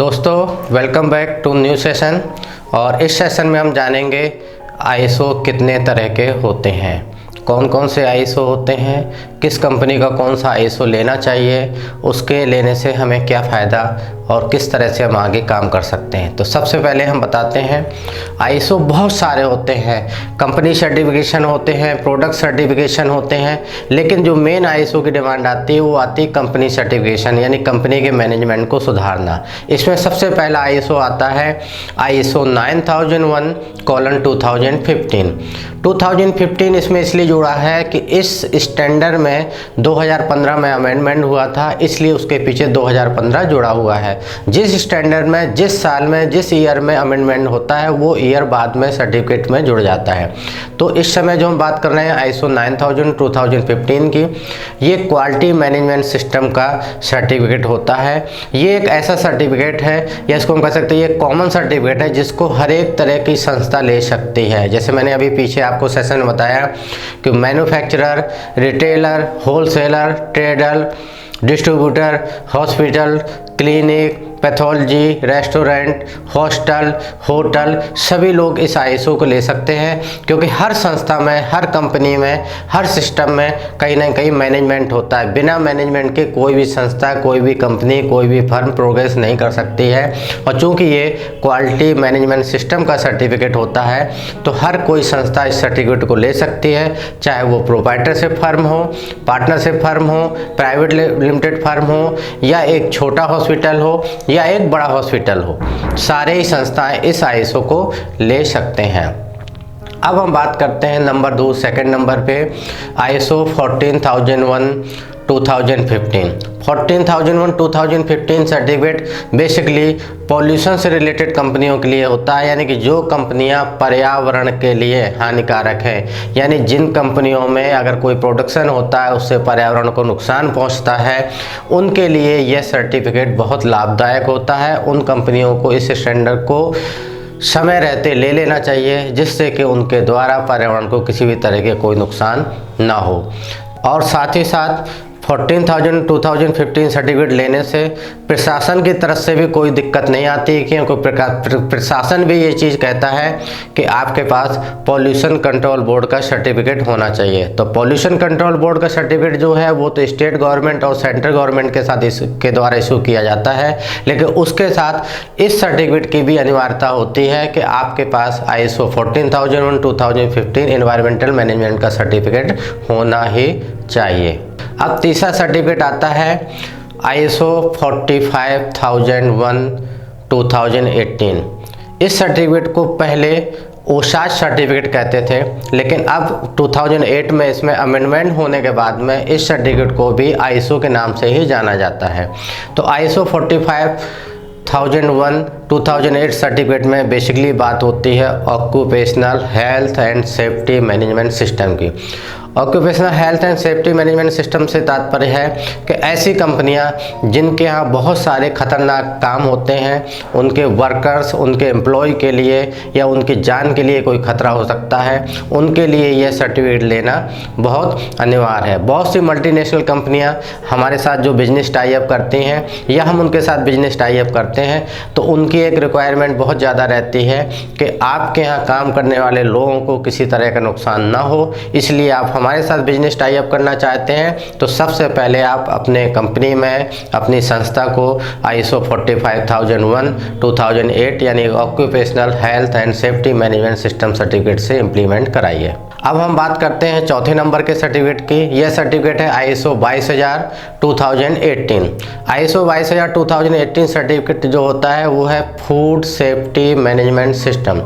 दोस्तों welcome back to new session. और इस सेशन में हम जानेंगे आईएसओ कितने तरह के होते हैं, कौन कौन से आईएसओ होते हैं, किस कंपनी का कौन सा आईएसओ लेना चाहिए, उसके लेने से हमें क्या फ़ायदा और किस तरह से हम आगे काम कर सकते हैं। तो सबसे पहले हम बताते हैं आईएसओ बहुत सारे होते हैं, कंपनी सर्टिफिकेशन होते हैं, प्रोडक्ट सर्टिफिकेशन होते हैं, लेकिन जो मेन आईएसओ की डिमांड आती है वो आती है कंपनी सर्टिफिकेशन, यानी कंपनी के मैनेजमेंट को सुधारना। इसमें सबसे पहला आईएसओ आता है आईएसओ 9001:2015। 2015 इसमें इसलिए जुड़ा है कि इस स्टैंडर्ड में 2015 में अमेंडमेंट हुआ था, इसलिए उसके पीछे 2015 जुड़ा हुआ है। जिस स्टैंडर्ड में, जिस साल में, जिस ईयर में अमेंडमेंट होता है वो ईयर बाद में सर्टिफिकेट में जुड़ जाता है। तो इस समय जो हम बात कर रहे हैं आईएसओ 9000:2015 की, ये क्वालिटी मैनेजमेंट सिस्टम का सर्टिफिकेट होता है। ये एक ऐसा सर्टिफिकेट है, या इसको हम कह सकते हैं ये कॉमन सर्टिफिकेट है जिसको हर एक तरह की संस्था ले सकती है। जैसे मैंने अभी पीछे आपको सेशन में बताया कि manufacturer, retailer, wholesaler, trader, distributor, hospital, clinic, pathology, restaurant, hostel, hotel, सभी लोग इस आईएसओ को ले सकते हैं, क्योंकि हर संस्था में, हर कंपनी में, हर सिस्टम में कहीं ना कहीं मैनेजमेंट होता है। बिना मैनेजमेंट के कोई भी संस्था, कोई भी कंपनी, कोई भी फर्म प्रोग्रेस नहीं कर सकती है। और चूँकि ये क्वालिटी मैनेजमेंट सिस्टम का सर्टिफिकेट होता है तो हर कोई संस्था इस सर्टिफिकेट को ले सकती है, चाहे वो प्रोप्राइटरशिप फर्म हो, पार्टनरशिप फर्म हो, प्राइवेट लिमिटेड फर्म हो, या एक छोटा हॉस्पिटल हो या एक बड़ा हॉस्पिटल हो, सारे ही संस्थाएं इस आईएसओ को ले सकते हैं। अब हम बात करते हैं नंबर 2, सेकंड नंबर पे आईएसओ 14001:2015। 14001:2015 सर्टिफिकेट बेसिकली पॉल्यूशन से रिलेटेड कंपनियों के लिए होता है, यानी कि जो कंपनियां पर्यावरण के लिए हानिकारक हैं, यानी जिन कंपनियों में अगर कोई प्रोडक्शन होता है उससे पर्यावरण को नुकसान पहुंचता है, उनके लिए यह सर्टिफिकेट बहुत लाभदायक होता है। उन कंपनियों को इस स्टैंडर्ड को समय रहते ले लेना चाहिए, जिससे कि उनके द्वारा पर्यावरण को किसी भी तरह के कोई नुकसान ना हो। और साथ ही साथ 14000:2015 सर्टिफिकेट लेने से प्रशासन की तरफ से भी कोई दिक्कत नहीं आती, क्योंकि प्रशासन भी ये चीज़ कहता है कि आपके पास पॉल्यूशन कंट्रोल बोर्ड का सर्टिफिकेट होना चाहिए। तो पॉल्यूशन कंट्रोल बोर्ड का सर्टिफिकेट जो है वो तो स्टेट गवर्नमेंट और सेंट्रल गवर्नमेंट के साथ इसके द्वारा इशू किया जाता है, लेकिन उसके साथ इस सर्टिफिकेट की भी अनिवार्यता होती है कि आपके पास आईएसओ 14001:2015 एनवायरमेंटल मैनेजमेंट का सर्टिफिकेट होना ही चाहिए। अब तीसरा सर्टिफिकेट आता है आईएसओ 45001:2018। इस सर्टिफिकेट को पहले ओशाज सर्टिफिकेट कहते थे, लेकिन अब 2008 में इसमें अमेंडमेंट होने के बाद में इस सर्टिफिकेट को भी आईएसओ के नाम से ही जाना जाता है। तो आईएसओ 45001:2008 सर्टिफिकेट में बेसिकली बात होती है occupational health and safety management system की। Occupational health and safety management system से तात्पर्य है कि ऐसी कंपनियां जिनके यहाँ बहुत सारे खतरनाक काम होते हैं, उनके वर्कर्स, उनके एम्प्लॉय के लिए या उनकी जान के लिए कोई खतरा हो सकता है, उनके लिए यह सर्टिफिकेट लेना बहुत अनिवार्य है। बहुत सी मल्टीनेशनल कंपनियां हमारे साथ जो बिजनेस टाई अप करती हैं या हम उनके साथ बिजनेस टाई अप करते हैं, तो उनकी एक रिक्वायरमेंट बहुत ज़्यादा रहती है कि आपके यहाँ काम करने वाले लोगों को किसी तरह का नुकसान ना हो। इसलिए आप हमारे साथ बिजनेस टाई अप करना चाहते हैं तो सबसे पहले आप अपने कंपनी में, अपनी संस्था को आईएसओ 45001:2008 यानी occupational health and safety management system certificate से इम्प्लीमेंट कराइए। अब हम बात करते हैं चौथे नंबर के सर्टिफिकेट की। यह सर्टिफिकेट है आईएसओ 22000:2018। आईएसओ 22000:2018 सर्टिफिकेट जो होता है वो है फूड सेफ्टी मैनेजमेंट सिस्टम,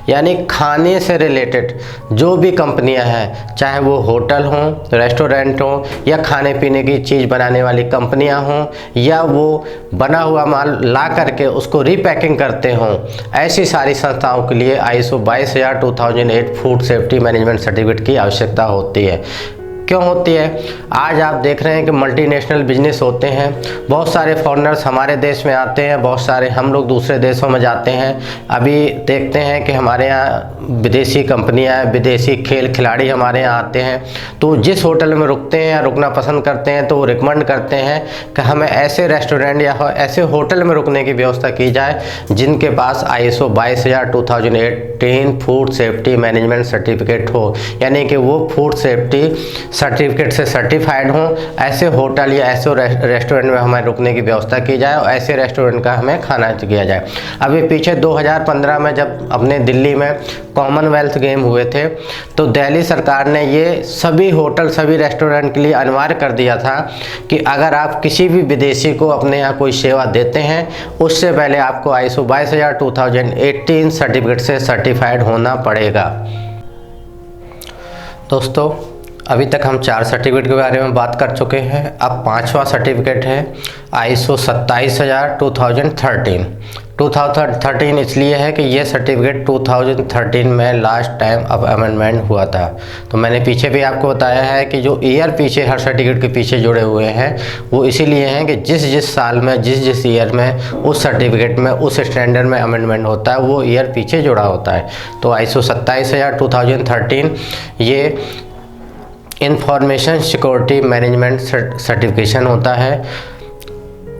यानी खाने से रिलेटेड जो भी कंपनियां हैं, चाहे वो होटल हों, रेस्टोरेंट हों, या खाने पीने की चीज़ बनाने वाली कंपनियां हों, या वो बना हुआ माल ला करके उसको रीपैकिंग करते हों, ऐसी सारी संस्थाओं के लिए ISO 22000:2008 food safety management certificate की आवश्यकता होती है। क्यों होती है? आज आप देख रहे हैं कि मल्टीनेशनल बिजनेस होते हैं, बहुत सारे फॉरेनर्स हमारे देश में आते हैं, बहुत सारे हम लोग दूसरे देशों में जाते हैं। अभी देखते हैं कि हमारे यहाँ विदेशी कंपनियाँ, विदेशी खिलाड़ी हमारे यहाँ आते हैं, तो जिस होटल में रुकते हैं या रुकना पसंद करते हैं तो वो रिकमेंड करते हैं कि हमें ऐसे रेस्टोरेंट या ऐसे होटल में रुकने की व्यवस्था की जाए जिनके पास ISO 22000 2018 food safety management certificate हो, यानी कि वो फूड सेफ्टी सर्टिफिकेट से सर्टिफाइड हों। ऐसे होटल या ऐसे रेस्टोरेंट में हमें रुकने की व्यवस्था की जाए और ऐसे रेस्टोरेंट का हमें खाना किया जाए। अभी पीछे 2015 में जब अपने दिल्ली में कॉमनवेल्थ गेम हुए थे तो दिल्ली सरकार ने ये सभी होटल, सभी रेस्टोरेंट के लिए अनिवार्य कर दिया था कि अगर आप किसी भी विदेशी को अपने यहाँ कोई सेवा देते हैं उससे पहले आपको ISO 22000 2018 सर्टिफिकेट से सर्टिफाइड होना पड़ेगा। दोस्तों, अभी तक हम 4 सर्टिफिकेट के बारे में बात कर चुके हैं। अब 5वां सर्टिफिकेट है ISO 27000 2013 इसलिए है कि ये सर्टिफिकेट 2013 में लास्ट टाइम अब अमेंडमेंट हुआ था। तो मैंने पीछे भी आपको बताया है कि जो ईयर पीछे हर सर्टिफिकेट के पीछे जुड़े हुए हैं वो इसीलिए हैं कि जिस साल में जिस ईयर में उस सर्टिफिकेट में उस स्टैंडर्ड में अमेंडमेंट होता है वो ईयर पीछे जुड़ा होता है। तो ISO 27000 2013 ये इंफॉर्मेशन सिक्योरिटी मैनेजमेंट सर्टिफिकेशन होता है।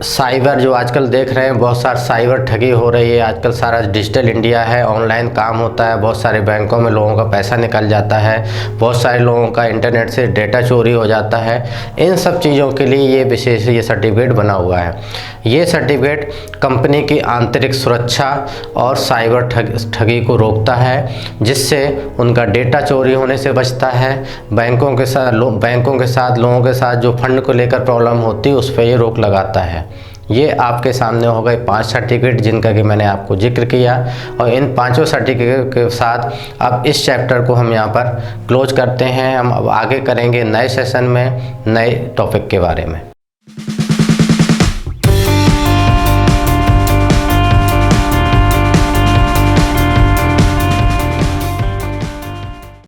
साइबर जो आजकल देख रहे हैं, बहुत सारा साइबर ठगी हो रही है, आजकल सारा डिजिटल इंडिया है, ऑनलाइन काम होता है, बहुत सारे बैंकों में लोगों का पैसा निकल जाता है, बहुत सारे लोगों का इंटरनेट से डेटा चोरी हो जाता है। इन सब चीज़ों के लिए ये विशेष ये सर्टिफिकेट बना हुआ है। ये सर्टिफिकेट कंपनी की आंतरिक सुरक्षा और साइबर ठगी को रोकता है, जिससे उनका डेटा चोरी होने से बचता है। बैंकों के साथ लोगों के साथ जो फंड को लेकर प्रॉब्लम होती है उस पर ये रोक लगाता है। ये आपके सामने हो गए 5 सर्टिफिकेट जिनका कि मैंने आपको जिक्र किया, और इन 5 सर्टिफिकेट के साथ अब इस चैप्टर को हम यहाँ पर क्लोज करते हैं। हम अब आगे करेंगे नए सेशन में नए टॉपिक के बारे में।